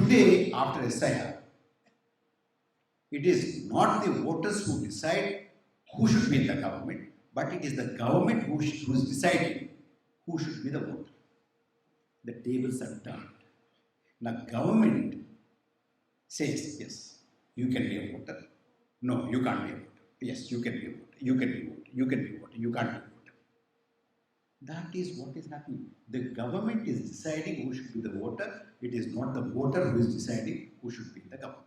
Today, after SIR, it is not the voters who decide who should be in the government, but it is the government who is deciding who should be the voter. The tables are turned. Now, government says, yes, you can be a voter. No, you can't be a voter. Yes, you can be a voter. You can be a voter. You can be a voter. You can't be a voter. That is what is happening. The government is deciding who should be the voter. It is not the voter who is deciding who should be in the government.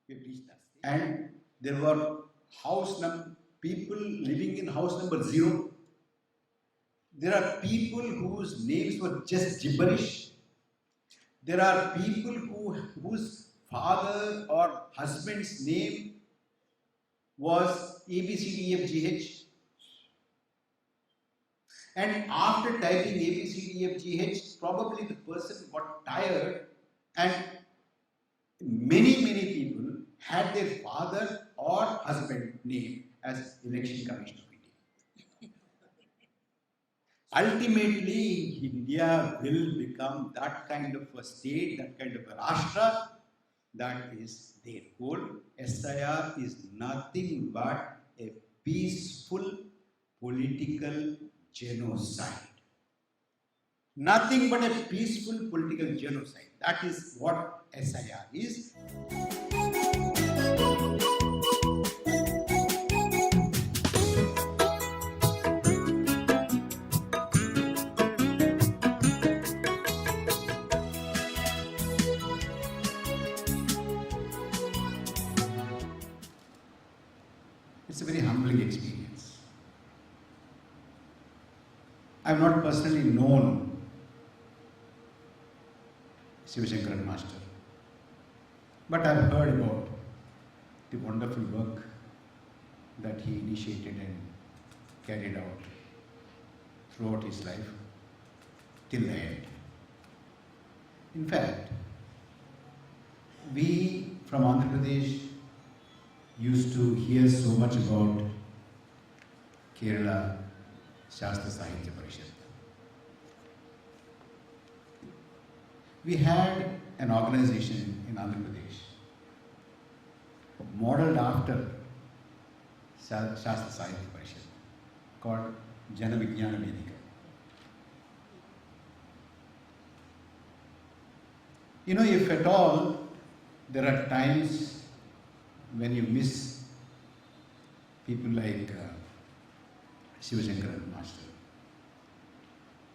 We have reached that stage. And there were people living in house number 0. There are people whose names were just gibberish. There are people whose father or husband's name was ABCDEFGH. And after typing ABCDEFGH, probably the person got tired, and many people had their father or husband name as election commissioner. Ultimately, India will become that kind of a state, that kind of a Rashtra. That is their goal. SIR is nothing but a peaceful political genocide. Nothing but a peaceful political genocide. That is what SIR is. It's a very humbling experience. I have not personally known Sivashankaran Master, but I have heard about the wonderful work that he initiated and carried out throughout his life till the end. In fact, we from Andhra Pradesh used to hear so much about Kerala Shastra Sahitya Parishad. We had an organization in Andhra Pradesh modeled after Shastra Sahitya Parishad called Jana Vijnana Vedika. You know, if at all there are times when you miss people like Sivashankaran Master,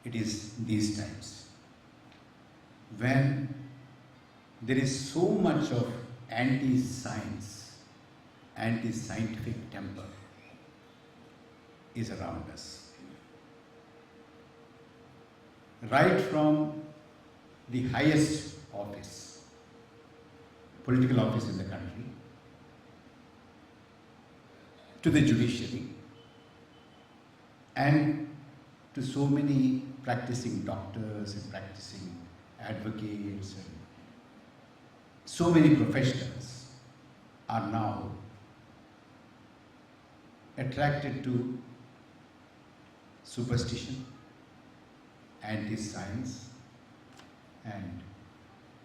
it is these times when there is so much of anti-science, anti-scientific temper is around us. Right from the highest office, political office in the country, to the judiciary, and to so many practicing doctors and practicing advocates, and so many professionals are now attracted to superstition, anti-science, and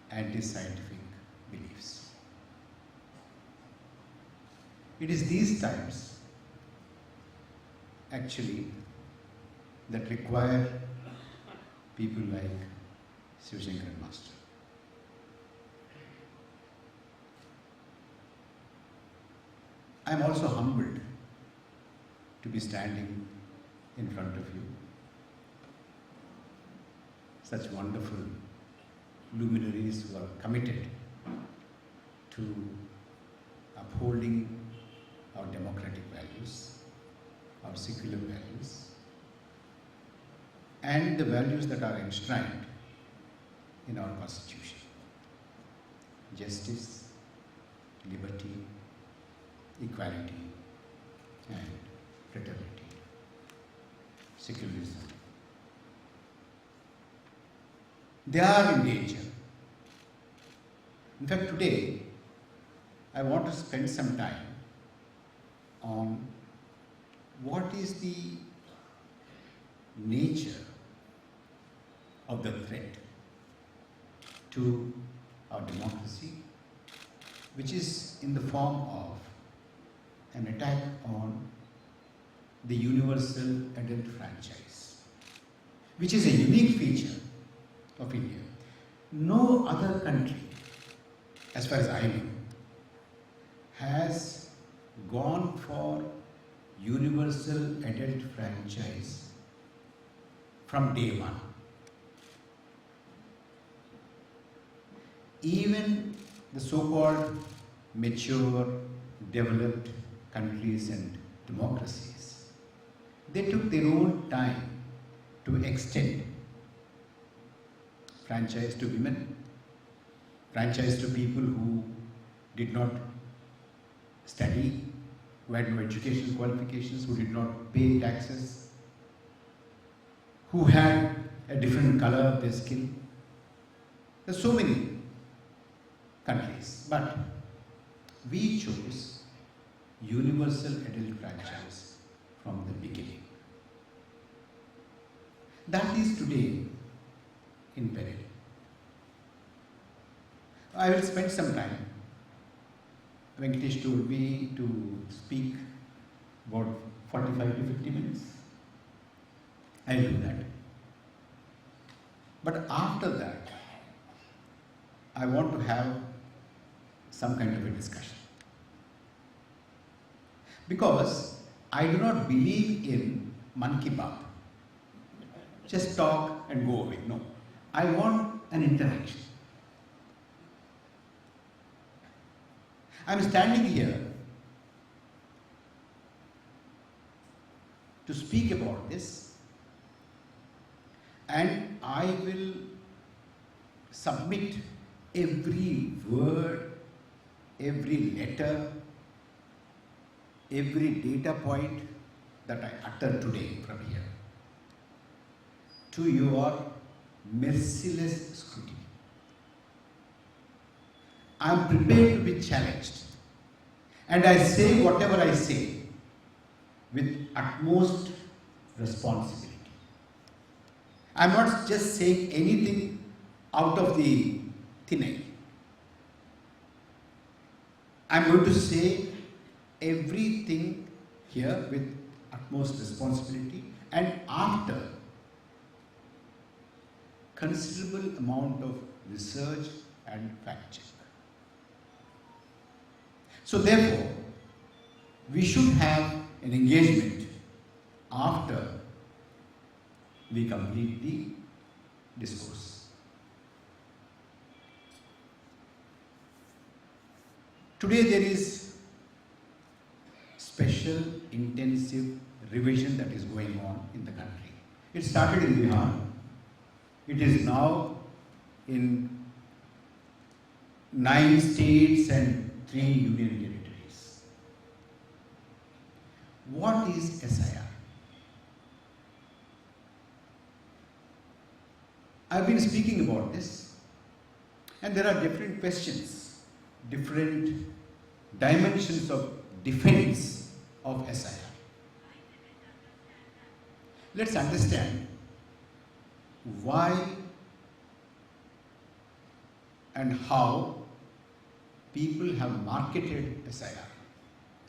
anti-scientific beliefs. It is these times actually that require people like Sivashankaran Master. I am also humbled to be standing in front of you. Such wonderful luminaries who are committed to upholding our democratic values, our secular values, and the values that are enshrined in our Constitution: justice, liberty, equality, and fraternity, secularism. They are in danger. In fact, today, I want to spend some time on what is the nature of the threat to our democracy, which is in the form of an attack on the universal adult franchise, which is a unique feature of India. No other country, as far as I know, has gone for universal adult franchise from day one. Even the so-called mature, developed countries and democracies, they took their own time to extend franchise to women, franchise to people who did not study, who had no educational qualifications, who did not pay taxes, who had a different color of their skin. There are so many countries, but we chose universal adult franchise from the beginning. That is today in Peril. I will spend some time. Venkatesh told me to speak about 45 to 50 minutes. I will do that. But after that, I want to have some kind of a discussion. Because I do not believe in Man Ki Baat. Just talk and go away. No. I want an interaction. I am standing here to speak about this, and I will submit every word, every letter, every data point that I utter today from here to your merciless scrutiny. I am prepared to be challenged, and I say whatever I say with utmost responsibility. I am not just saying anything out of the thin air. I am going to say everything here with utmost responsibility and after considerable amount of research and fact check. So therefore, we should have an engagement after we complete the discourse. Today there is special intensive revision that is going on in the country. It started in Bihar. It is now in 9 states and 3 union territories. What is SIR? I've been speaking about this, and there are different questions, different dimensions of defense of SIR. Let's understand why and how people have marketed SIR.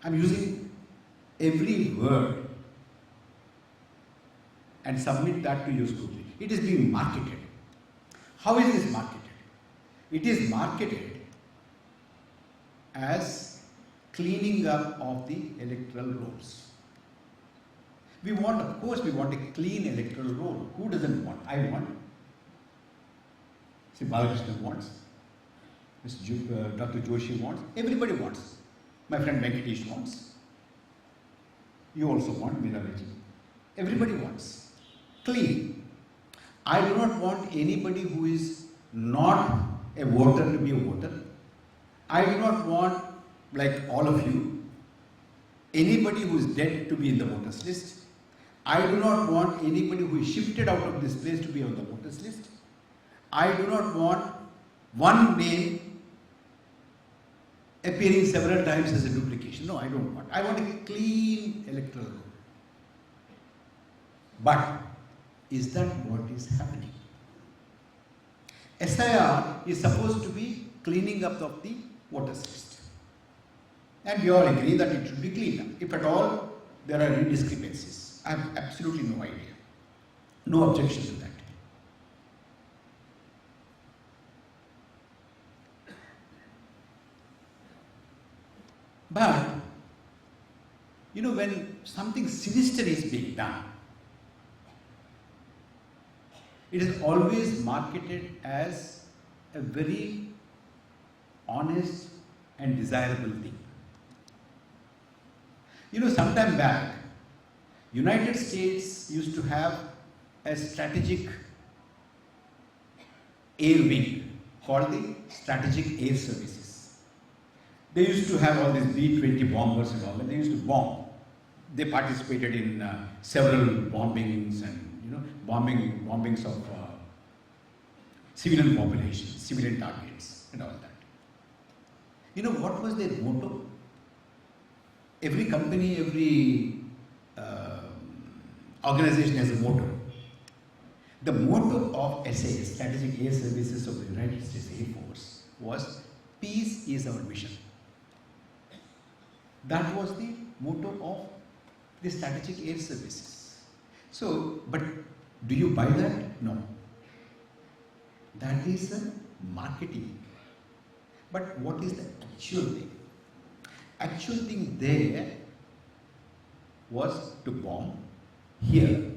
I'm using every word and submit that to you scrutiny. It is being marketed. How is this marketed? It is marketed as cleaning up of the electoral rolls. We want, of course, we want a clean electoral roll. Who doesn't want? I want. See, Balakrishnan wants. Dr. Joshi wants. Everybody wants. My friend Venkatesh wants. You also want, Miraji. Everybody wants. Clean. I do not want anybody who is not a voter to be a voter. I do not want, like all of you, anybody who is dead to be in the voters list. I do not want anybody who is shifted out of this place to be on the voters list. I do not want one name appearing several times as a duplication. No, I don't want. I want a clean electoral roll. But is that what is happening? SIR is supposed to be cleaning up of the voter list. And we all agree that it should be cleaned up. If at all there are any discrepancies, I have absolutely no idea. No objection to that. But, when something sinister is being done, it is always marketed as a very honest and desirable thing. Sometime back, United States used to have a strategic air wing called the Strategic Air Services. They used to have all these B-20 bombers and all, and they used to bomb. They participated in several bombings and bombings of civilian populations, civilian targets, and all that. What was their motto? Every company, every organization has a motto. The motto of SAS, Strategic Air Services of the United States Air Force, was "Peace is our mission." That was the motto of the Strategic Air Services. So, but do you buy that? No. That is a marketing. But what is the actual thing? Actual thing there was to bomb. Here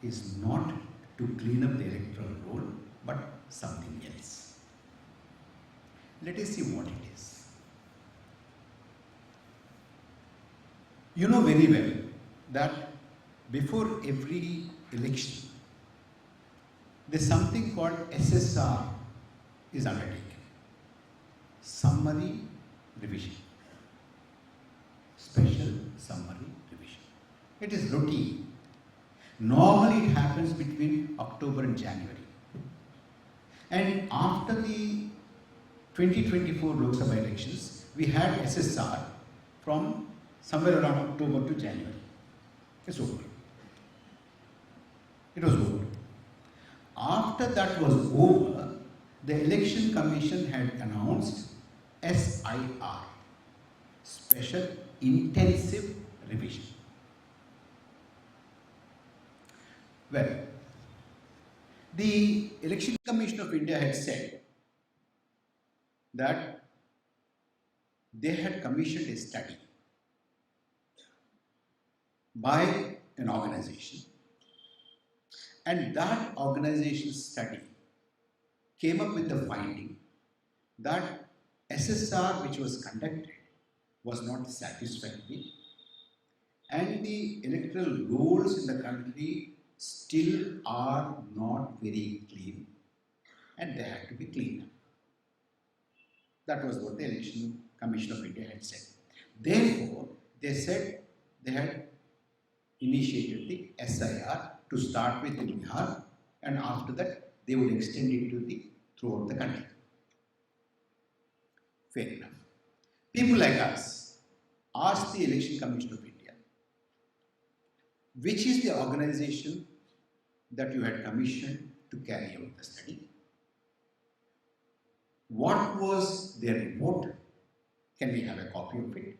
is not to clean up the electoral roll, but something else. Let us see what it is. You know very well that before every election, there's something called SSR is undertaken. Summary revision. Special summary revision. It is routine. Normally it happens between October and January. And after the 2024 Lok Sabha elections, we had SSR from somewhere around October to January. It's over. It was over. After that was over, the Election Commission had announced SIR, Special Intensive Revision. Well, the Election Commission of India had said that they had commissioned a study by an organization, and that organization's study came up with the finding that SSR which was conducted was not satisfactory, and the electoral rolls in the country still are not very clean, and they had to be cleaned up. That was what the Election Commission of India had said. Therefore, they said they had initiated the SIR to start with in Bihar, and after that they would extend it to throughout the country. Fair enough. People like us asked the Election Commission of India, which is the organization that you had commissioned to carry out the study? What was their report? Can we have a copy of it?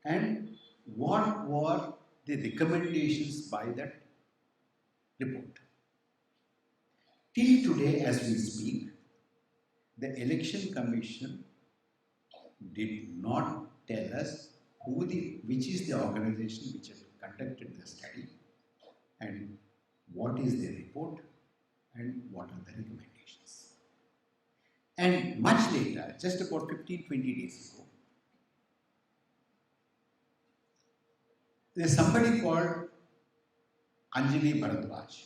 And what were the recommendations by that report? Till today, as we speak, the Election Commission did not tell us which is the organization which has conducted the study, and what is the report, and what are the recommendations. And much later, just about 15-20 days ago, there's somebody called Anjali Bharadwaj.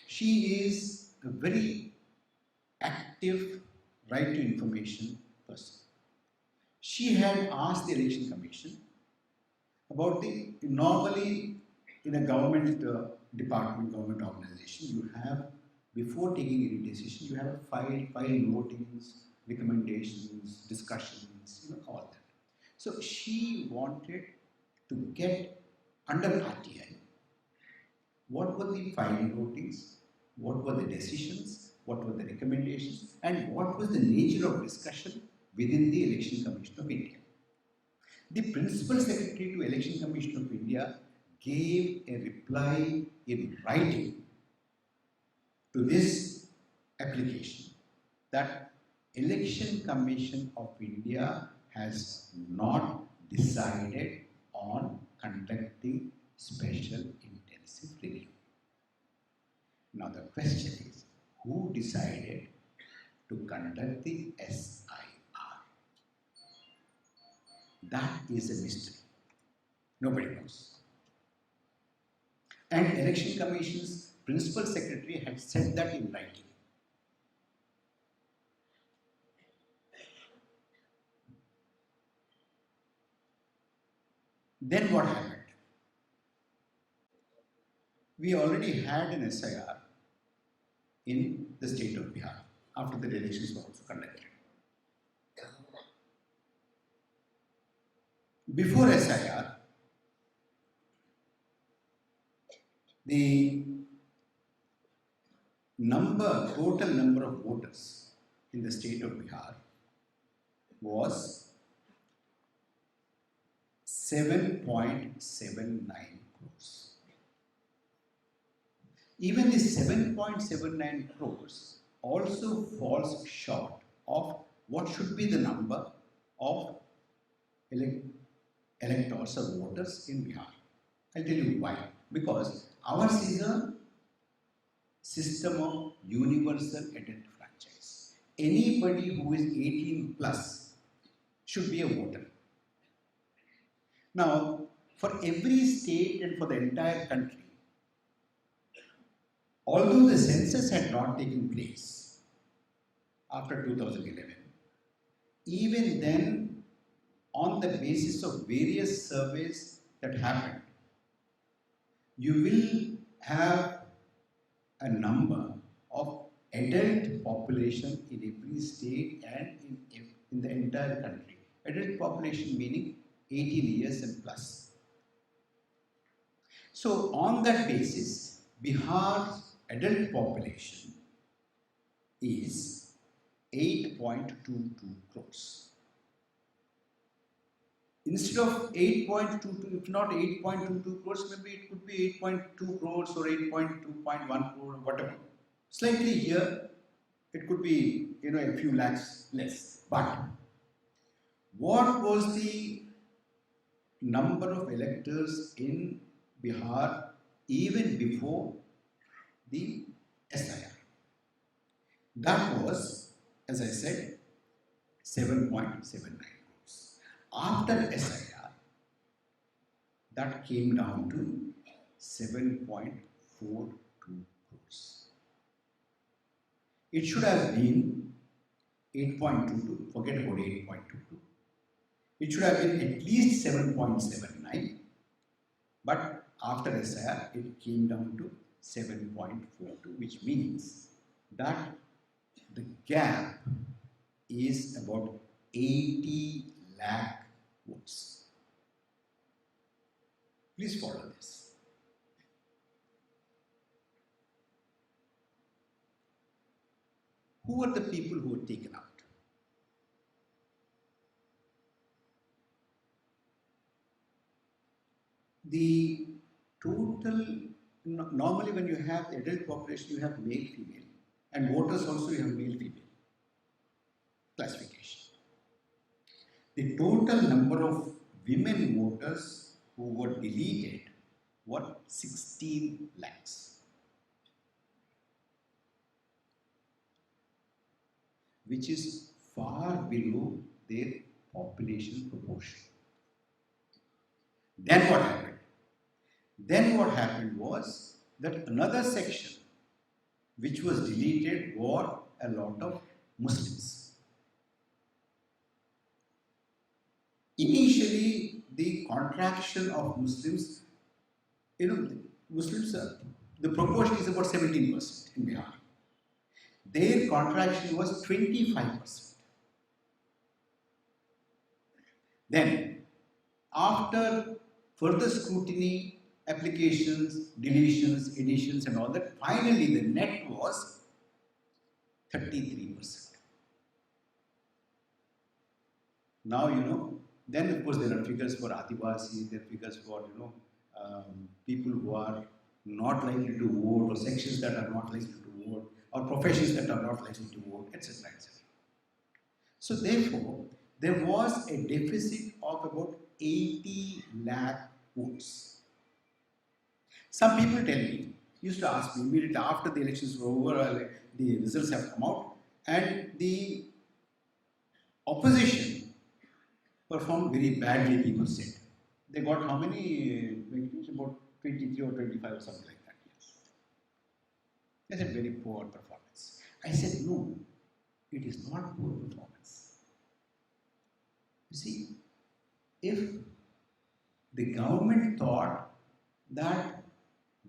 She is a very active right to information person. She had asked the Election Commission about normally in a government department, government organization, you have, before taking any decision, you have a file notings, recommendations, discussions, all that. So she wanted to get under RTI what were the file notings, what were the decisions, what were the recommendations, and what was the nature of discussion within the Election Commission of India. The Principal Secretary to Election Commission of India gave a reply in writing to this application that Election Commission of India has not decided on conducting special intensive review. Now the question is, who decided to conduct the SIR? That is a mystery. Nobody knows. And Election Commission's Principal Secretary had said that in writing. Then what happened? We already had an SIR in the state of Bihar after the elections were also conducted. Before SIR, the total number of voters in the state of Bihar was 7.79 crores. Even the 7.79 crores also falls short of what should be the number of electors or voters in Bihar. I'll tell you why. Because ours is a system of universal adult franchise. Anybody who is 18 plus should be a voter. Now, for every state and for the entire country, although the census had not taken place after 2011, even then, on the basis of various surveys that happened, you will have a number of adult population in every state and in the entire country. Adult population meaning 18 years and plus. So on that basis, Bihar's adult population is 8.22 crores. Instead of 8.22, if not 8.22 crores, maybe it could be 8.2 crores or 8.2.1 crore, whatever. Slightly here, it could be a few lakhs less. But what was the number of electors in Bihar even before the SIR? That was, as I said, 7.79 crores. After SIR, that came down to 7.42 crores. It should have been 8.22, forget about 8.22. It should have been at least 7.79, but after SIR, it came down to 7.42, which means that the gap is about 80 lakh votes. Please follow this. Who are the people who were taken out? The total, normally when you have adult population, you have male, female, and voters also you have male, female classification. The total number of women voters who were deleted were 16 lakhs, which is far below their population proportion. Then what happened? Then what happened was that another section which was deleted were a lot of Muslims. Initially, the contraction of Muslims, Muslims, the proportion is about 17% in Bihar. Their contraction was 25%. Then, after further scrutiny, applications, deletions, additions and all that, finally the net was 33%. Now, then of course there are figures for Adivasi, there are figures for, people who are not likely to vote, or sections that are not likely to vote, or professions that are not likely to vote, etc. etc. So therefore, there was a deficit of about 80 lakh votes. Some people tell me, used to ask me immediately after the elections were over, the results have come out, and the opposition performed very badly, people said. They got how many victims? About 23 or 25 or something like that. Yes. They said very poor performance. I said, no, it is not poor performance. You see, if the government thought that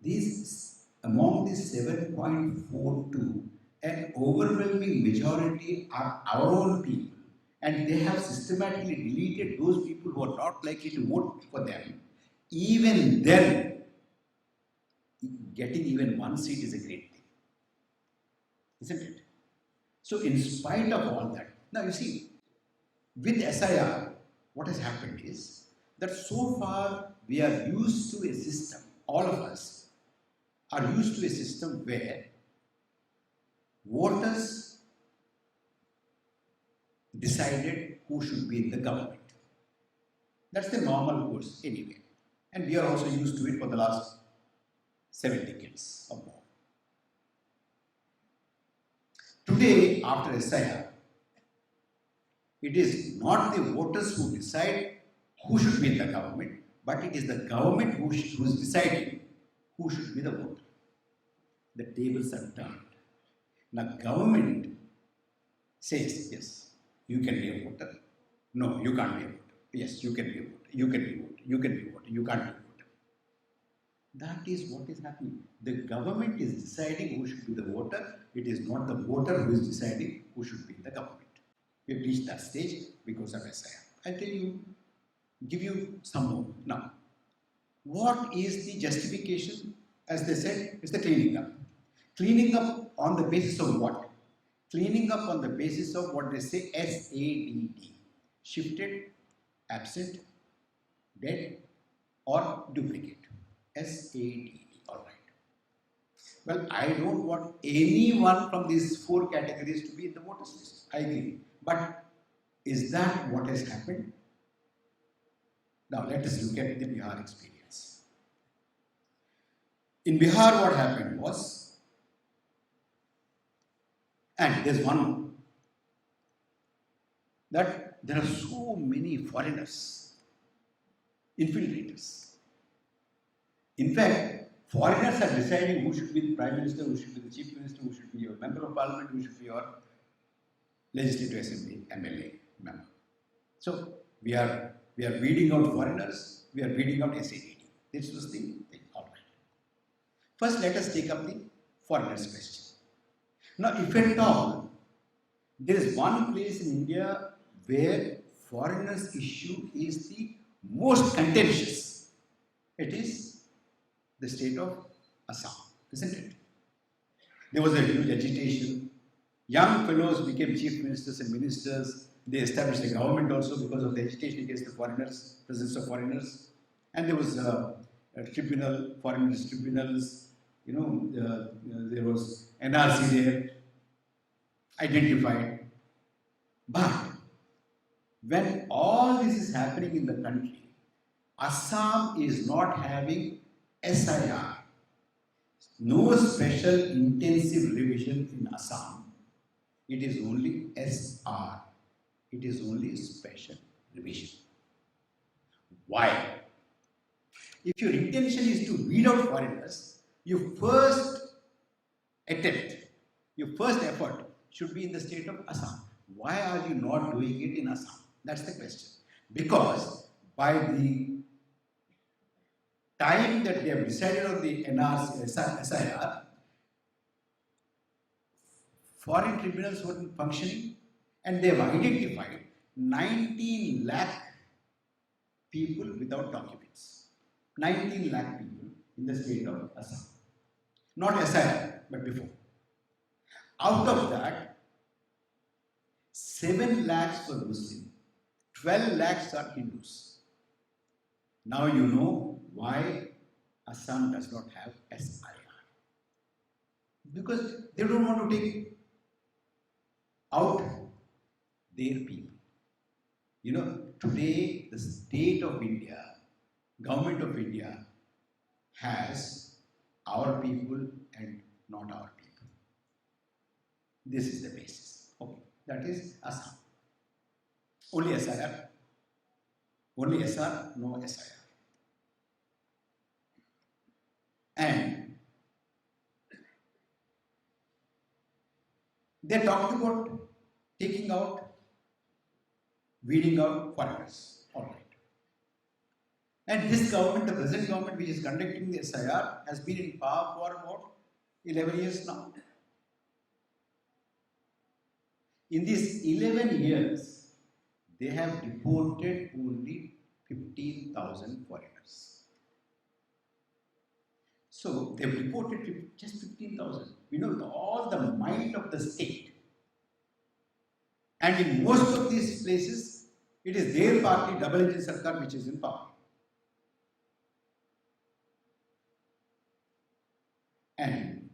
these, among these 7.42, an overwhelming majority are our own people, and they have systematically deleted those people who are not likely to vote for them, even then, getting even one seat is a great thing, isn't it? So in spite of all that, now you see, with SIR, what has happened is that so far we are used to a system, all of us are used to a system where voters decided who should be in the government. That's the normal course anyway. And we are also used to it for the last 7 decades or more. Today, after SIR, it is not the voters who decide who should be in the government, but it is the government who is deciding who should be the voter. The tables are turned. Now, government says, yes, you can be a voter. No, you can't be a voter. Yes, you can be a voter. You can be a voter. You can be a voter. You can't be a voter. That is what is happening. The government is deciding who should be the voter. It is not the voter who is deciding who should be in the government. We have reached that stage because of SIR. I'll tell you, give you some more. Now, what is the justification? As they said, it's the cleaning up. Cleaning up on the basis of what? Cleaning up on the basis of what they say SADD. Shifted, absent, dead, or duplicate. SADD. All right. Well, I don't want anyone from these 4 categories to be in the voters list. I agree. But is that what has happened? Now let us look at the Bihar experience. In Bihar, what happened was, and there's one more, that there are so many foreigners, infiltrators. In fact, foreigners are deciding who should be the Prime Minister, who should be the Chief Minister, who should be your Member of Parliament, who should be your Legislative Assembly, MLA member. So we are weeding out foreigners, we are weeding out SADD. This was the thing. All right. First, let us take up the foreigners question. Now, if at all, there is one place in India where foreigners issue is the most contentious. It is the state of Assam, isn't it? There was a huge agitation. Young fellows became chief ministers and ministers. They established a government also because of the agitation against the foreigners, presence of foreigners. And there was a tribunal, foreigners tribunals, there was NRC there, identified. But when all this is happening in the country, Assam is not having SIR, no special intensive revision in Assam. It is only SR. It is only special revision. Why? If your intention is to weed out foreigners, your first effort should be in the state of Assam. Why are you not doing it in Assam? That's the question. Because by the time that they have decided on the NRC, SIR, foreign tribunals were functioning, and they have identified 19 lakh people without documents. 19 lakh people in the state of Assam. Not SIR, but before. Out of that, 7 lakhs for Muslims, 12 lakhs are Hindus. Now you know why Assam does not have SIR. Because they don't want to take out their people. You know, today the state of India, government of India has our people and not our people. This is the basis. Okay, that is Assam. Only SIR. Only SR, no SIR. And they're talking about taking out, weeding out foreigners. All right. And this government, the present government which is conducting the SIR, has been in power for about 11 years now. In these 11 years, they have deported only 15,000 foreigners. So they have deported just 15,000. We know with all the might of the state. And in most of these places, it is their party, double engine Sarkar, which is in power. And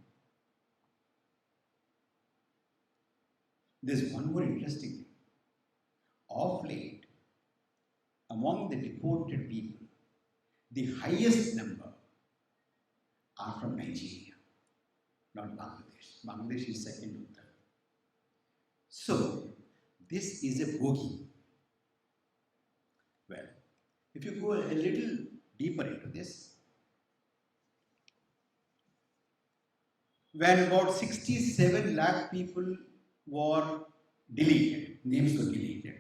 there's one more interesting thing. Of late, among the deported people, the highest number are from Nigeria, not Bangladesh. Bangladesh is second to third. So, this is a bogey. Well, if you go a little deeper into this, when about 67 lakh people were deleted, names were deleted,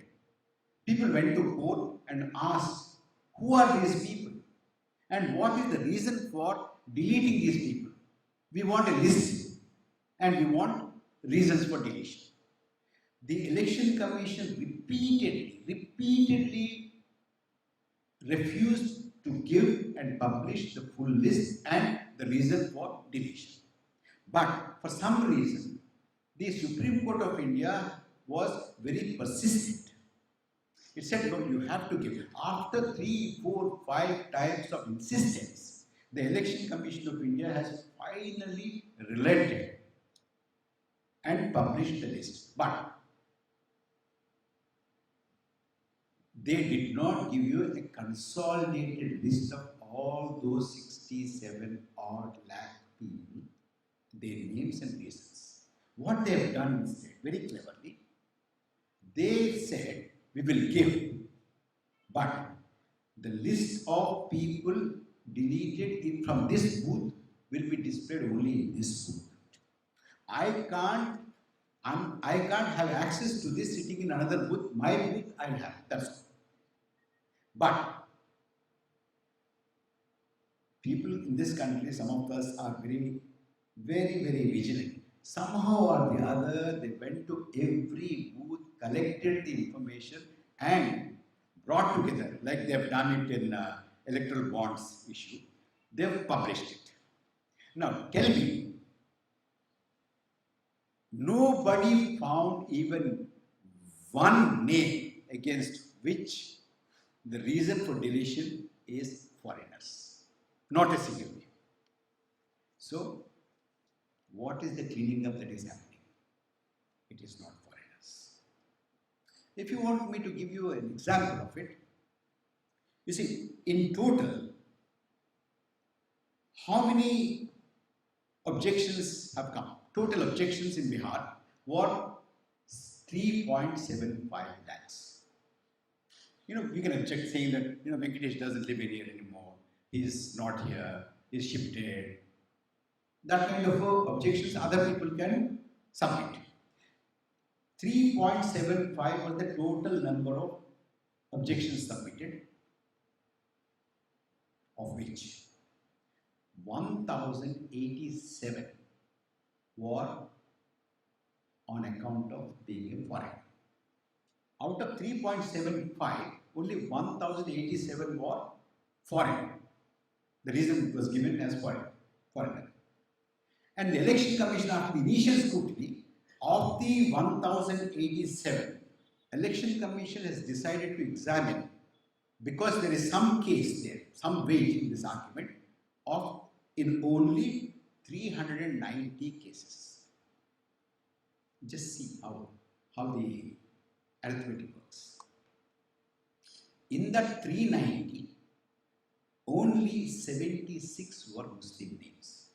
people went to court and asked, who are these people? And what is the reason for deleting these people? We want a list and we want reasons for deletion. The Election Commission repeatedly refused to give and publish the full list and the reason for deletion. But for some reason, the Supreme Court of India was very persistent. It said, no, you have to give. After 3, 4, 5 times of insistence, the Election Commission of India has finally relented and published the list. But they did not give you a consolidated list of all those 67 odd lakh people, their names and reasons. What they have done instead, very cleverly, they said, we will give, but the list of people deleted from this booth will be displayed only in this booth. I can't have access to this sitting in another booth. My booth I will have. That's all. But people in this country, some of us are very, very, very vigilant. Somehow or the other, they went to every booth, collected the information and brought together, like they have done it in electoral bonds issue. They have published it. Now, tell me, nobody found even one name against which the reason for deletion is foreigners. Not a single name. So, what is the cleaning up that is happening? It is not foreigners. If you want me to give you an example of it, you see, in total, how many objections have come? Total objections in Bihar were 3.75 lakhs. You know, we can object saying that, you know, Venkatesh doesn't live in here anymore. He's not here. He's shifted. That kind of objections other people can submit. 3.75 was the total number of objections submitted, of which 1,087 were on account of being a foreigner. Out of 3.75, only 1,087 were foreign. The reason was given as foreigner. And the Election Commission, after the initial scrutiny, of the 1,087, Election Commission has decided to examine, because there is some case there, some weight in this argument, of in only 390 cases. Just see how the arithmetic works. In that 390, only 76 were Muslim names.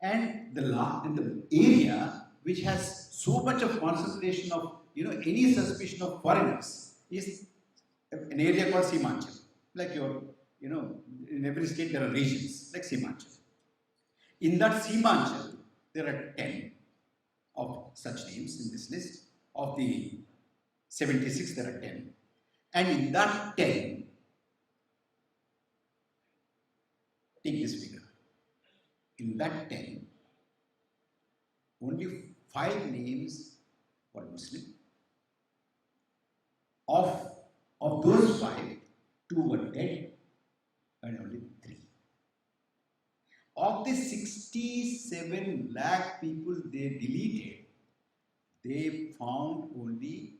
And the area which has so much of concentration of any suspicion of foreigners is an area called Simanchal. Like in every state there are regions like Simanchal. In that Simanchal, there are 10 of such names in this list. Of the 76, there are 10. And in that 10, take this figure. In that 10, only 5 names were Muslim. Of those 5, 2 were dead and only 3. Of the 67 lakh people they deleted, they found only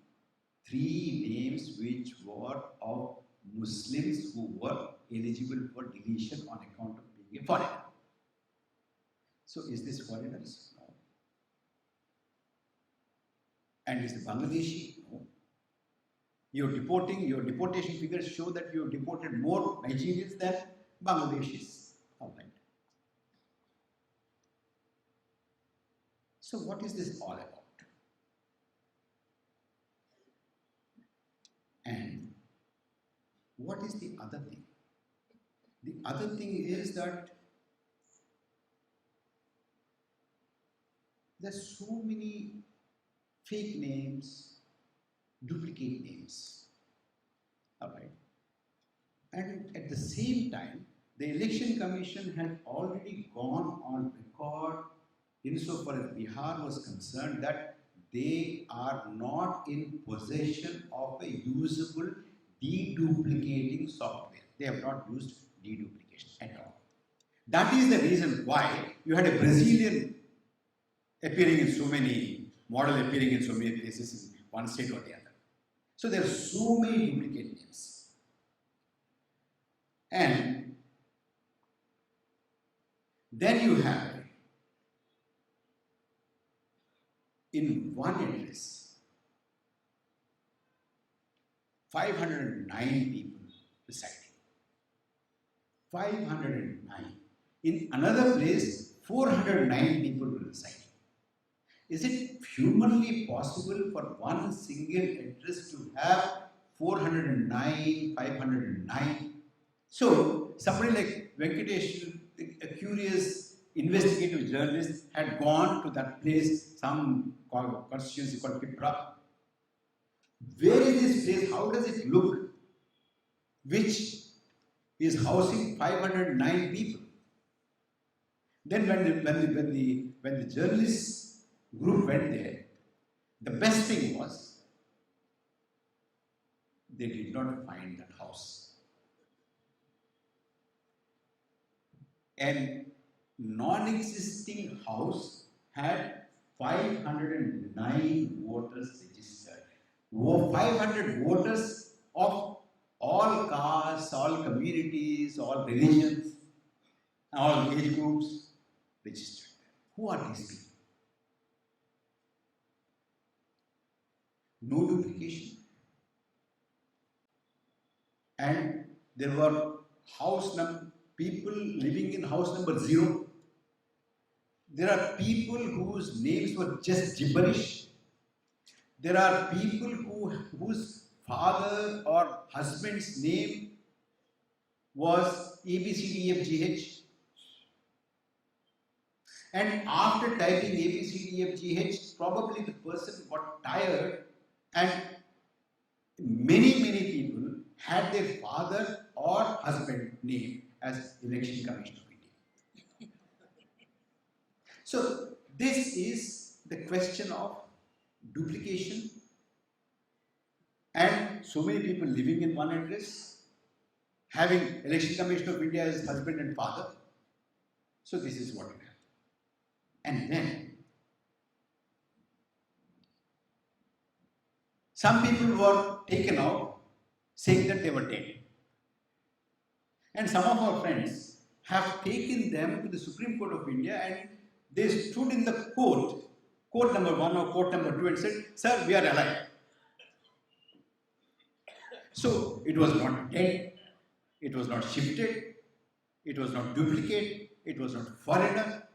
3 names which were of Muslims who were eligible for deletion on account of being a foreigner. So is this foreigners? No. And is the Bangladeshi? No. Your deportation figures show that you have deported more Nigerians than Bangladeshis. All right. So what is this all about? And what is the other thing? The other thing is that there are so many fake names, duplicate names. All right. And at the same time, the Election Commission had already gone on record insofar as Bihar was concerned that they are not in possession of a usable deduplicating software. They have not used deduplication at all. That is the reason why you had a Brazilian appearing in so many, model appearing in so many places in one state or the other. So there are so many duplicate names. And then you have in one address 509 people residing. 509. In another place, 409 people will reside. Is it humanly possible for one single address to have 409, 509? So, somebody like Venkatesh, a curious investigative journalist, had gone to that place, some constituency called Pipra. Where is this place? How does it look? Which is housing 509 people. Then when the journalists group went there, the best thing was they did not find that house. And non-existing house had 509 voters registered. 500 voters of all castes, all communities, all religions, all age groups registered. Who are these people? No duplication. And there were people living in house number 0. There are people whose names were just gibberish. There are people whose father or husband's name was ABCDEFGH. And after typing ABCDEFGH, probably the person got tired, and many people had their father or husband name as Election Commission of India. So this is the question of duplication, and so many people living in one address, having Election Commission of India as husband and father. So this is what we have. And then Some people were taken out saying that they were dead. And some of our friends have taken them to the Supreme Court of India, and they stood in the court number 1 or court number 2, and said, "Sir, we are alive." So it was not dead, it was not shifted, it was not duplicate, it was not foreigner,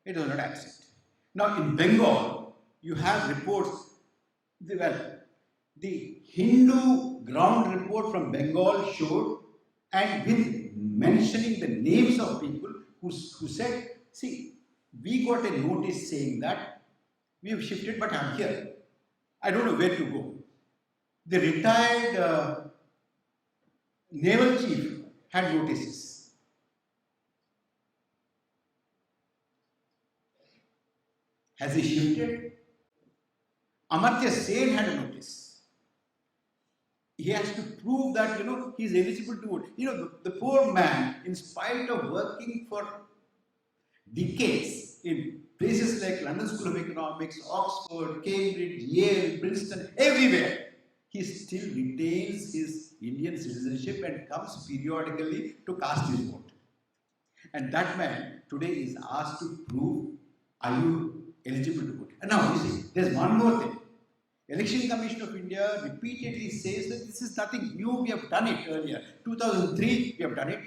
it was not absent. Now in Bengal, you have reports, the Hindu ground report from Bengal showed, and with mentioning the names of people who said, "See, we got a notice saying that we have shifted, but I'm here. I don't know where to go." The retired naval chief had notices. Has he shifted? Amartya Sen had a notice. He has to prove that, he is eligible to vote. The poor man, in spite of working for decades in places like London School of Economics, Oxford, Cambridge, Yale, Princeton, everywhere, he still retains his Indian citizenship and comes periodically to cast his vote. And that man today is asked to prove, are you eligible to vote? And now, you see, there's one more thing. Election Commission of India repeatedly says that this is nothing new, we have done it earlier. 2003, we have done it.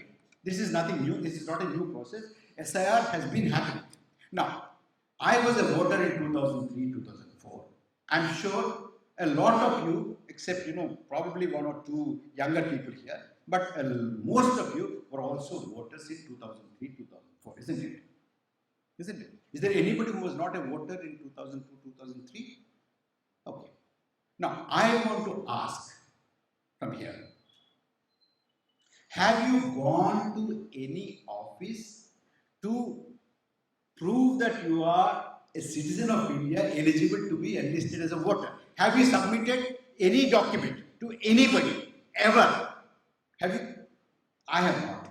This is nothing new, this is not a new process. SIR has been happening. Now, I was a voter in 2003, 2004. I'm sure a lot of you, except, probably one or two younger people here, but most of you were also voters in 2003, 2004, isn't it? Isn't it? Is there anybody who was not a voter in 2002, 2003? Okay. Now, I want to ask from here, have you gone to any office to prove that you are a citizen of India eligible to be enlisted as a voter? Have you submitted any document to anybody ever? Have you? I have not.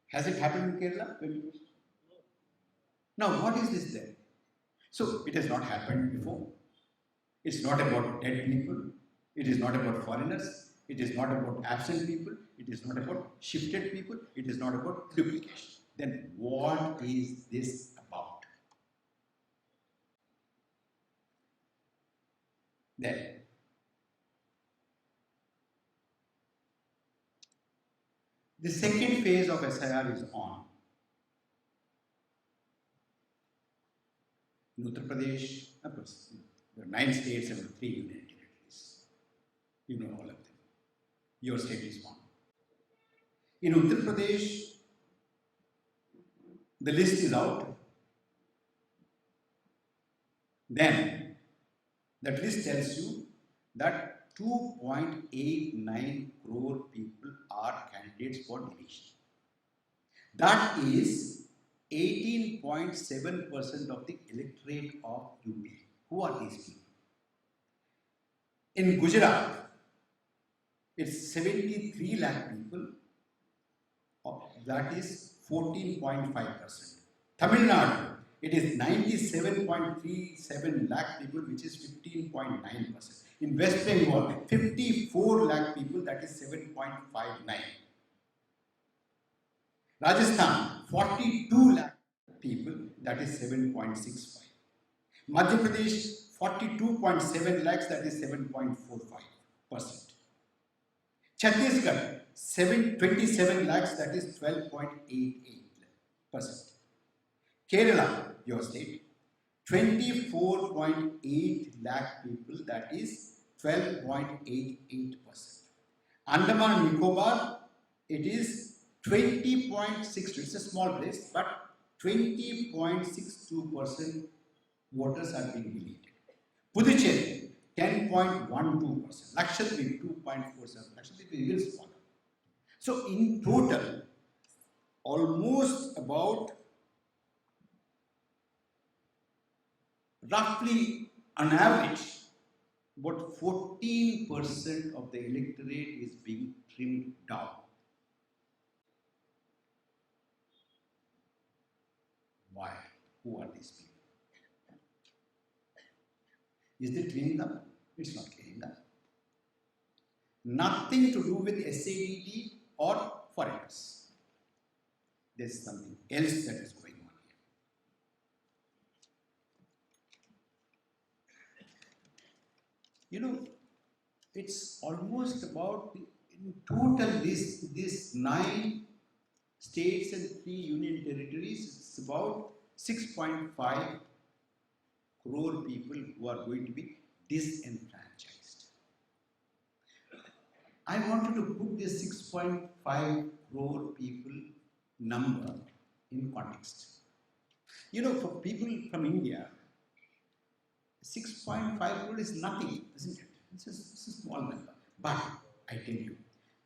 Has it happened in Kerala? Now, what is this then? So, it has not happened before. It's not about dead people. It is not about foreigners. It is not about absent people. It is not about shifted people. It is not about duplication. Then what is this about? Then, the second phase of SIR is on. In Uttar Pradesh, of course, there are 9 states and 3 union territories. You know all of them. Your state is one. In Uttar Pradesh, the list is out. Then, that list tells you that 2.89 crore people are candidates for deletion. That is 18.7% of the electorate of UP. Who are these people? In Gujarat, it's 73 lakh people. That is 14.5%. Tamil Nadu, it is 97.37 lakh people, which is 15.9%. In West Bengal, 54 lakh people, that is 7.59%. Rajasthan, 42 lakh people, that is 7.65%. Madhya Pradesh, 42.7 lakhs, that is 7.45%. Chhattisgarh, 27 lakhs, that is 12.88%. Kerala, your state, 24.8 lakh people, that is 12.88%. Andaman and Nicobar, it is 20.62, it's a small place, but 20.62% voters are being deleted. Puducherry, 10.12%. Lakshadweep, 2.47%. Lakshadweep is even smaller. So in total, almost about roughly on average, about 14% of the electorate is being trimmed down. Why? Who are these people? Is it cleaning up? It's not cleaning up. Nothing to do with SADT or foreigners. There's something else that is going on here. You know, it's almost about, in total, this 9 states and 3 union territories, it's about 6.5 crore people who are going to be disenfranchised. I wanted to put this 6.5 crore people number in context. You know, for people from India, 6.5 crore is nothing, isn't it? It's a small number. But I tell you,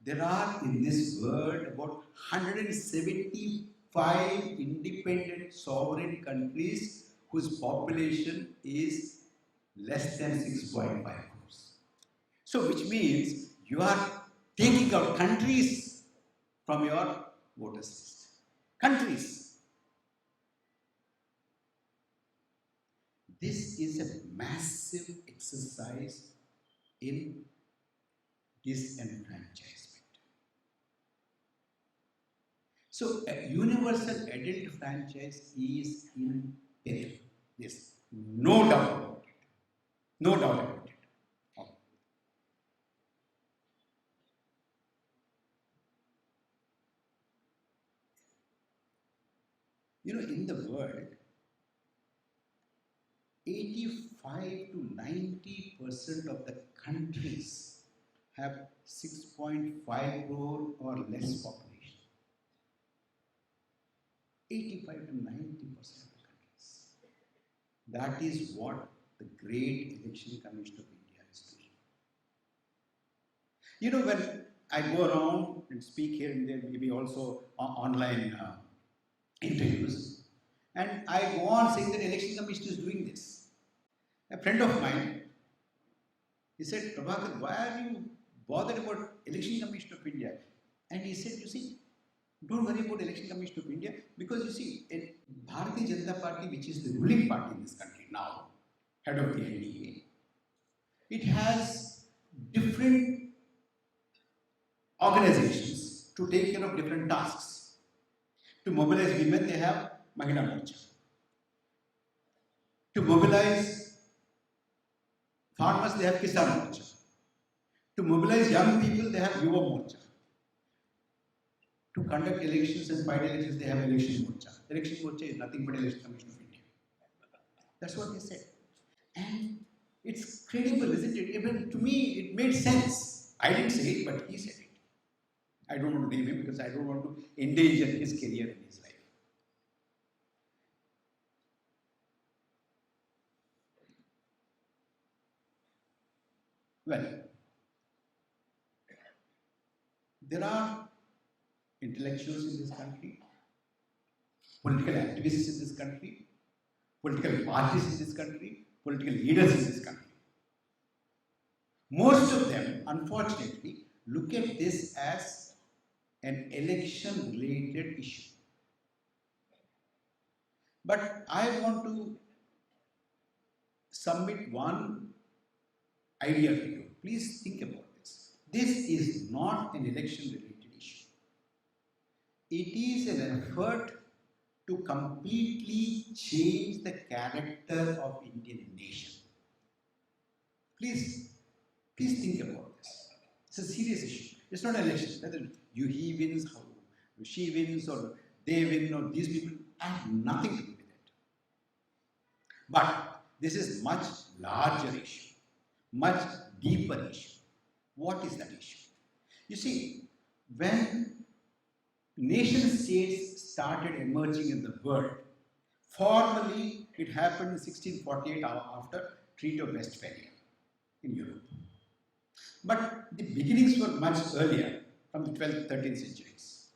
there are in this world about 175 independent sovereign countries whose population is less than 6.5 crores. So, which means you are taking out countries from your voters list. Countries. This is a massive exercise in disenfranchisement. So, a universal adult franchise is in peril. Yes, no doubt about it. No doubt about it. Okay. You know, in the world, 85 to 90% of the countries have 6.5 crore or less population. 85 to 90% of the countries. That is what the great Election Commission of India is doing. You know, when I go around and speak here and there, maybe also online interviews, and I go on saying that Election Commission is doing this. A friend of mine, he said, Prabhakar, why are you bothered about Election Commission of India? And he said, you see, don't worry about Election Commission of India, because you see, Bharatiya Janata Party, which is the ruling party in this country now, head of the NDA, it has different organizations to take care of different tasks. To mobilize women, they have Mahila Morcha. To mobilize farmers, they have Kisan Morcha. To mobilize young people, they have Yuva Morcha. To conduct elections and fight elections, they have Election Morcha. Election Morcha is nothing but Election Commission of India. That's what they said. And it's credible, isn't it? Even to me, it made sense. I didn't say it, but he said it. I don't want to name him because I don't want to endanger his career and his life. Well, there are intellectuals in this country, political activists in this country, political parties in this country, political leaders in this country. Most of them, unfortunately, look at this as an election-related issue. But I want to submit one idea to you. Please think about this. This is not an election-related issue. It is an effort to completely change the character of Indian nation. Please think about this. It's a serious issue. It's not an election. Whether he wins, she wins, or they win, or these people have nothing to do with it. But this is much larger issue, much deeper issue. What is that issue? You see, when nation states started emerging in the world, formally it happened in 1648 after Treaty of Westphalia in Europe. But the beginnings were much earlier, from the 12th, 13th centuries.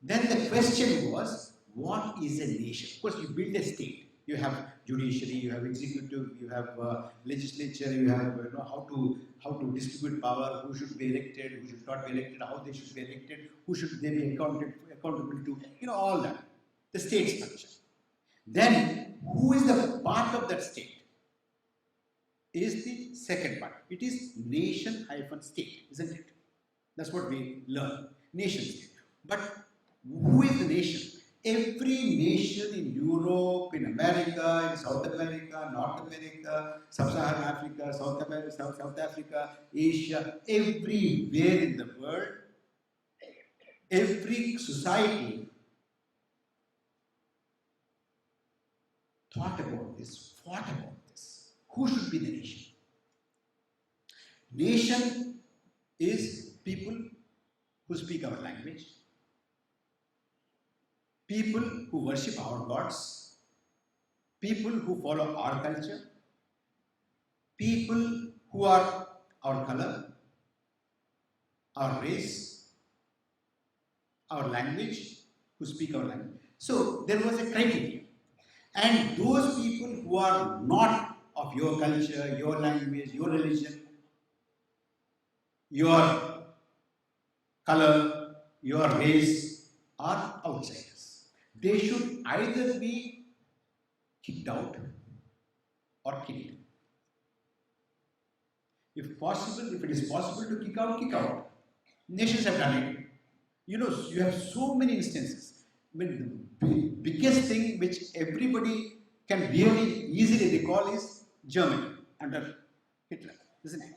Then the question was, what is a nation? Of course, you build a state. You have judiciary, you have executive, you have legislature, you have how to distribute power, who should be elected, who should not be elected, how they should be elected, who should they be accountable to, all that. The state structure. Then, who is the part of that state? is the second part. It is nation-state, isn't it? That's what we learn. Nation state. But who is the nation? Every nation in Europe, in America, in South America, North America, Sub-Saharan Africa, South America, South Africa, Asia, everywhere in the world, every society thought about this, fought about this. Who should be the nation? Nation is people who speak our language, people who worship our gods, people who follow our culture, people who are our color, our race, our language, who speak our language. So there was a criteria. And those people who are not of your culture, your language, your religion, your color, your race are outsiders. They should either be kicked out or killed. If possible, if it is possible to kick out, kick out. Nations have done it. You know, you have so many instances. I mean, the biggest thing which everybody can really easily recall is Germany under Hitler, isn't it?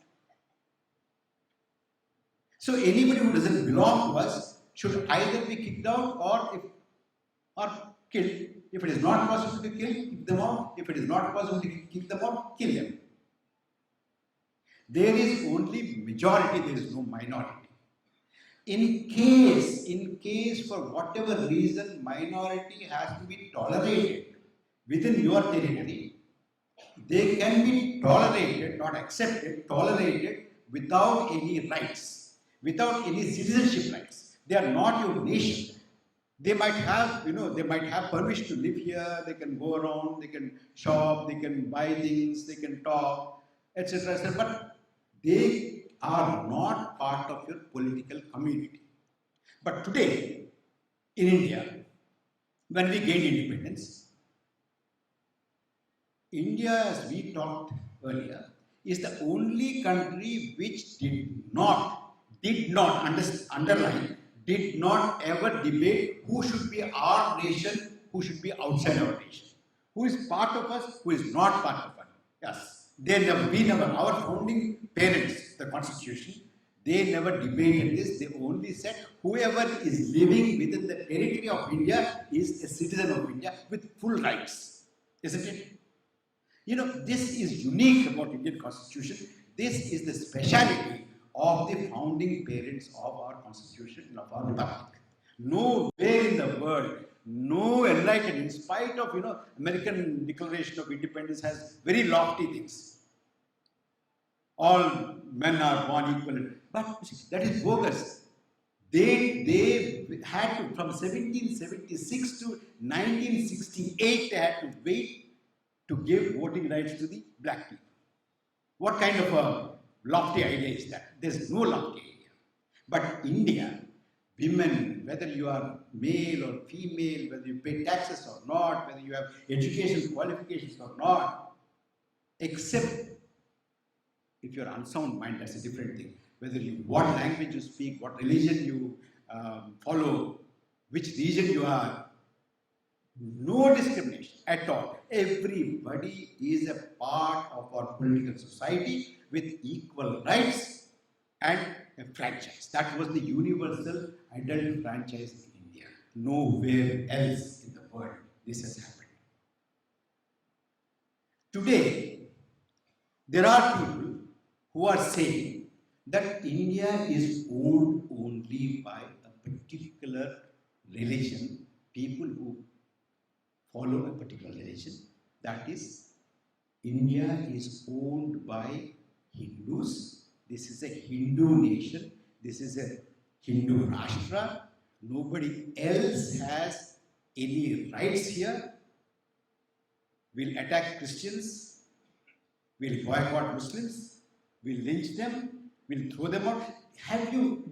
So anybody who doesn't belong to us should either be kicked out or killed. If it is not possible to kill, kick them out. If it is not possible to kick them out, kill them. There is only majority, there is no minority. In case for whatever reason minority has to be tolerated within your territory, they can be tolerated, not accepted, tolerated without any rights, without any citizenship rights. They are not your nation. They might have, they might have permission to live here, they can go around, they can shop, they can buy things, they can talk, etc., etc. But they are not part of your political community. But today, in India, when we gained independence, India, as we talked earlier, is the only country which did not ever debate who should be our nation, who should be outside our nation, who is part of us, who is not part of us. Yes. Our founding parents, the Constitution, they never debated this. They only said whoever is living within the territory of India is a citizen of India with full rights, isn't it? This is unique about Indian Constitution. This is the speciality of the founding parents of our Constitution and of our Republic. Nowhere in the world, no enlightened, in spite of American Declaration of Independence has very lofty things. All men are born equal, but that is bogus. They had to, from 1776 to 1968, they had to wait to give voting rights to the black people. What kind of a lofty idea is that? There's no lofty idea. But India, women, whether you are male or female, whether you pay taxes or not, whether you have education qualifications or not, except if you're unsound mind, that's a different thing. What language you speak, what religion you follow, which region you are, no discrimination at all. Everybody is a part of our political society with equal rights and a franchise. That was the universal adult franchise in India. Nowhere else in the world this has happened. Today, there are people who are saying that India is owned only by a particular religion, people who follow a particular religion. That is, India is owned by Hindus. This is a Hindu nation. This is a Hindu Rashtra. Nobody else has any rights here. We'll attack Christians. We'll boycott Muslims. We'll lynch them. We'll throw them out.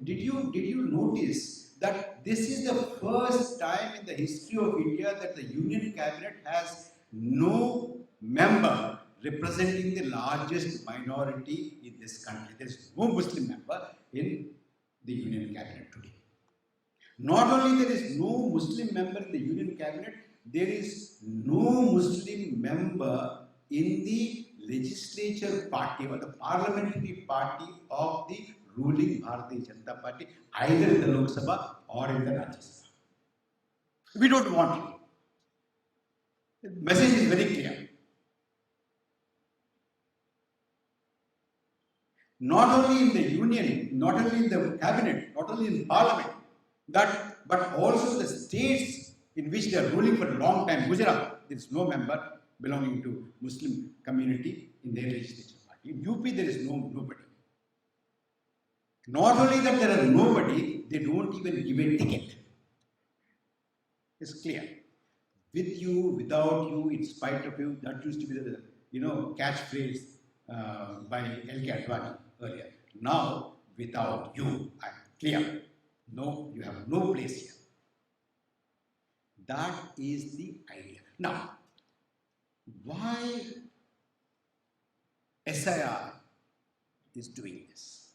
Did you notice that this is the first time in the history of India that the Union Cabinet has no member representing the largest minority in this country. There is no Muslim member in the Union Cabinet today. Not only there is no Muslim member in the Union Cabinet, there is no Muslim member in the legislature party or the parliamentary party of the ruling Bharatiya Janata Party, either in the Lok Sabha or in the Rajya Sabha. We don't want it. The message is very clear. Not only in the union, not only in the cabinet, not only in parliament, but also the states in which they are ruling for a long time. Gujarat, there is no member belonging to Muslim community in their legislature party. In UP, there is nobody. Not only that there are nobody, they don't even give a ticket. It's clear. With you, without you, in spite of you, that used to be the catchphrase by L.K. Advani earlier. Now, without you, I'm clear. No, you have no place here. That is the idea. Now, why SIR is doing this?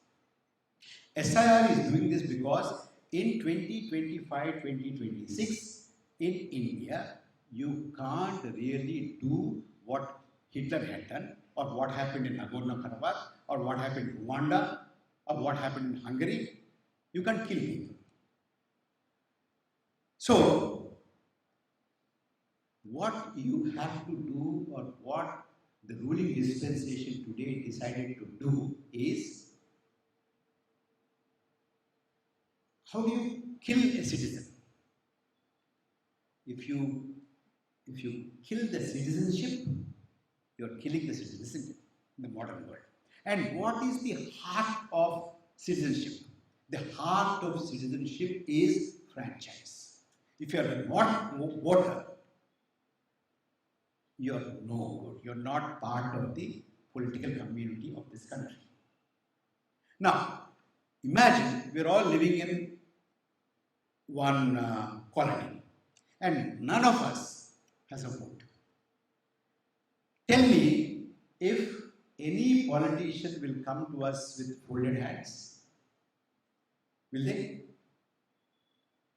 SIR is doing this because in 2025-2026, in India, you can't really do what Hitler had done, or what happened in Nagorno-Karabakh, or what happened in Rwanda, or what happened in Hungary. You can't kill people. So, what you have to do, or what the ruling dispensation today decided to do, is how do you kill a citizen? If you kill the citizenship, you are killing the citizenship in the modern world. And what is the heart of citizenship? The heart of citizenship is franchise. If you are not a voter, you are no good. You are not part of the political community of this country. Now, imagine we are all living in one colony, and none of us has a vote. Tell me if any politician will come to us with folded hands. Will they?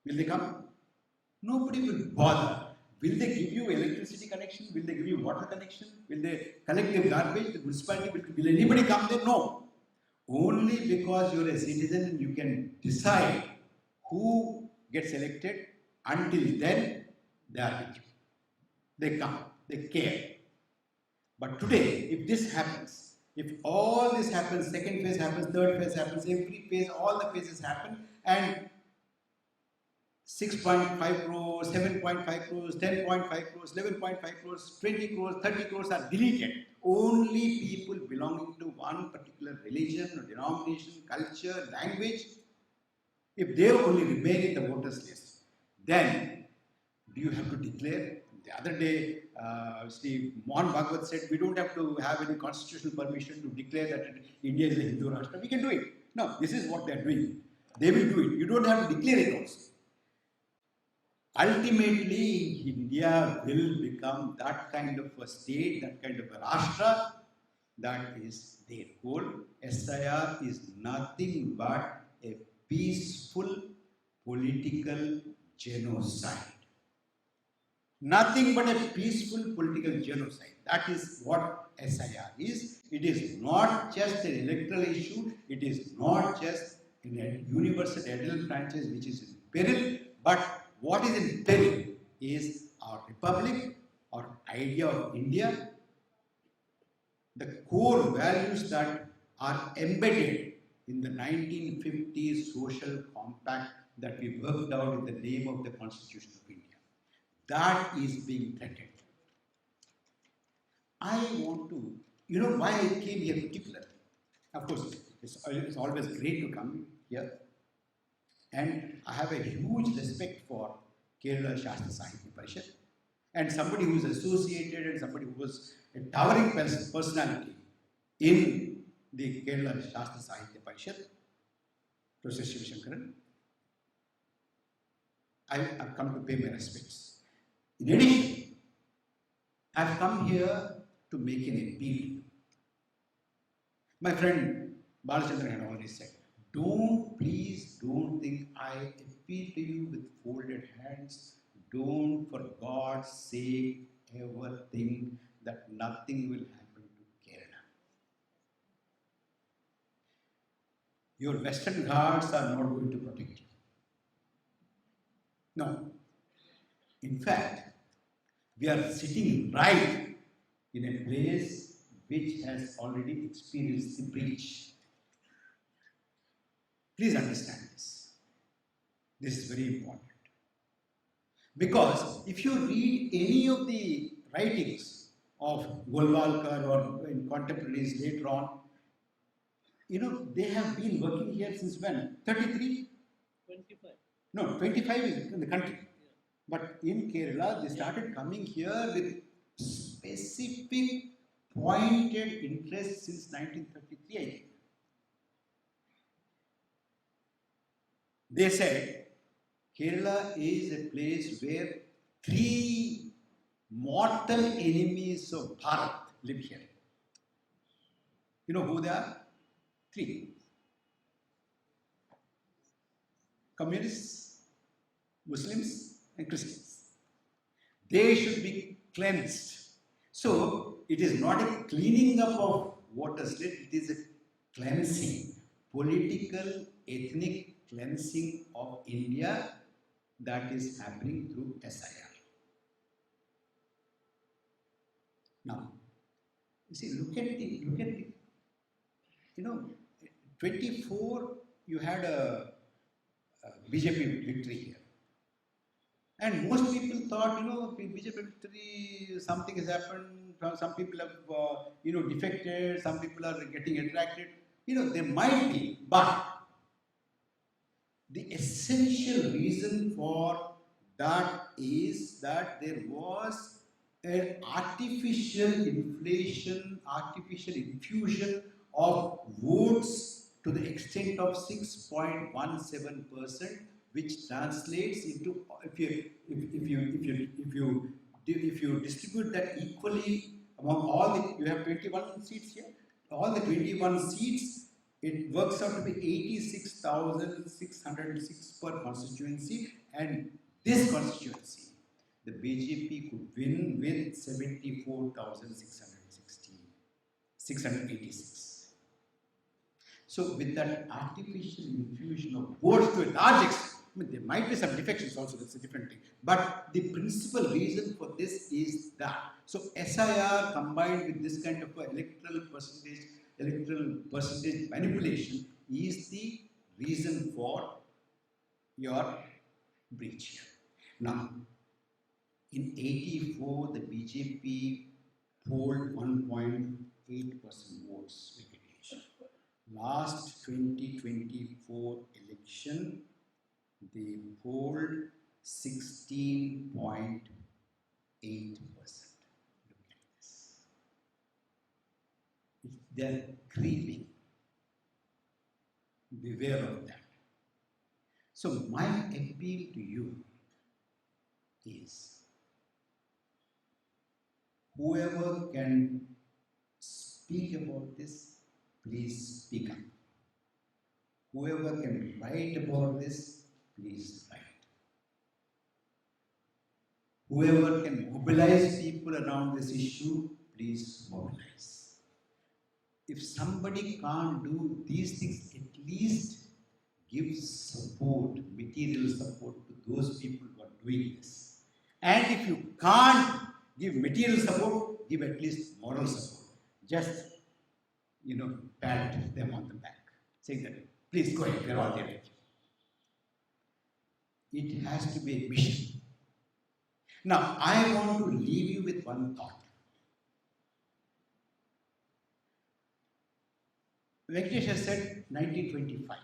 Will they come? Nobody will bother. Will they give you electricity connection? Will they give you water connection? Will they collect the garbage? The municipality, will anybody come there? No. Only because you are a citizen, you can decide who gets elected. Until then, they are with you. They come. They care. But today, if this happens, if all this happens, second phase happens, third phase happens, every phase, all the phases happen, and 6.5 crores, 7.5 crores, 10.5 crores, 11.5 crores, 20 crores, 30 crores are deleted. Only people belonging to one particular religion or denomination, culture, language, if they only remain in the voters list, then do you have to declare? The other day, Mohan Bhagwat said, we don't have to have any constitutional permission to declare that India is a Hindu Rashtra. We can do it. No, this is what they are doing. They will do it. You don't have to declare it also. Ultimately, India will become that kind of a state, that kind of a Rashtra. That is their goal. SIR is nothing but a peaceful political genocide. Nothing but a peaceful political genocide. That is what SIR is. It is not just an electoral issue. It is not just a universal adult franchise which is in peril. But what is in peril is our republic, our idea of India, the core values that are embedded in the 1950s social compact that we worked out in the name of the Constitution of India. That is being threatened. I want to, why I came here particularly. Of course, it's always great to come here. And I have a huge respect for Kerala Shastra Sahitya Parishad. And somebody who is associated and somebody who was a towering personality in the Kerala Shastra Sahitya Parishad, Professor Shivashankaran. I've come to pay my respects. In addition, I've come here to make an appeal. My friend Balachandran had already said, please don't think I appeal to you with folded hands. Don't, for God's sake, ever think that nothing will happen to Kerala. Your Western Ghats are not going to protect you. No. In fact, we are sitting right in a place which has already experienced the breach. Please understand this. This is very important. Because if you read any of the writings of Golwalkar or in contemporaries later on, they have been working here since when? 33? 25. No, 25 is in the country. Yeah. But in Kerala, they started coming here with specific pointed interest since 1933, I think. They said Kerala is a place where 3 mortal enemies of Bharat live here. You know who they are? 3. Communists, Muslims, and Christians. They should be cleansed. So, it is not a cleaning up of water slit, it is a cleansing, political, ethnic cleansing of India that is happening through SIR. Now, you see, look at the 24, you had a BJP victory here. And most people thought, BJP victory, something has happened, some people have, defected, some people are getting attracted. There might be, but the essential reason for that is that there was an artificial inflation, artificial infusion of votes to the extent of 6.17%, which translates into, if you distribute that equally among all the, you have 21 seats here, all the 21 seats, it works out to be 86,606 per constituency, and this constituency, the BJP could win with 74,686. So with that artificial infusion of votes to a large extent, there might be some defections also, that's a different thing. But the principal reason for this is that. So SIR combined with this kind of electoral percentage manipulation is the reason for your breach here. Now, in 84, the BJP polled 1.8% votes. Last 2024 election, they polled 16.8%. Look at this. They're creeping. Beware of that. So my appeal to you is, whoever can speak about this, please speak up. Whoever can write about this, please write. Whoever can mobilize people around this issue, please mobilize. If somebody can't do these things, at least give support, material support to those people who are doing this. And if you can't give material support, give at least moral support. Just pat them on the back, saying that, please go ahead, we're all there. It has to be a mission. Now, I want to leave you with one thought. Venkatesh has said 1925,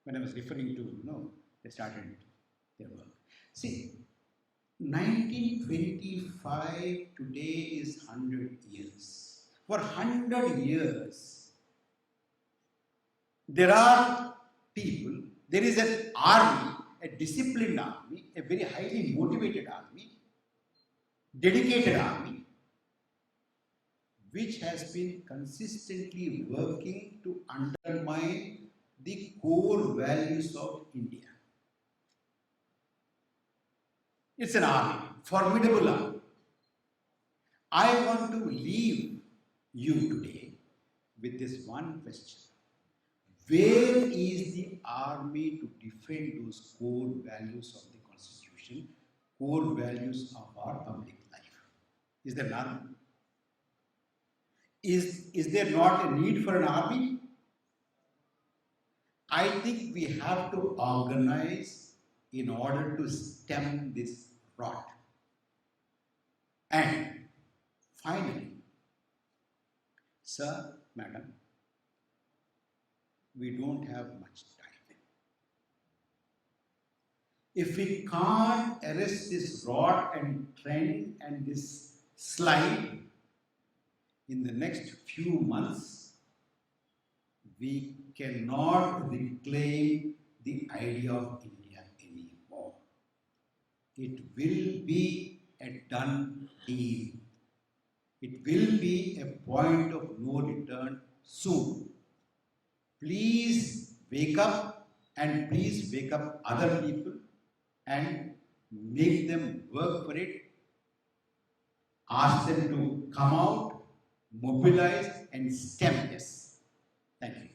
when I was referring to, they started their work. See, 1925 today is 100 years. For 100 years, there are people, there is an army, a disciplined army, a very highly motivated army, dedicated army, which has been consistently working to undermine the core values of India. It's an army, formidable army. I want to leave you today with this one question. Where is the army to defend those core values of the Constitution, core values of our public life? Is there an army? Is there not a need for an army? I think we have to organize in order to stem this rot. And finally, sir, madam, we don't have much time. If we can't arrest this rot and trend and this slide in the next few months, we cannot reclaim the idea of India anymore. It will be a done deal. It will be a point of no return soon. Please wake up, and please wake up other people and make them work for it. Ask them to come out, mobilize, and stem this. Thank you.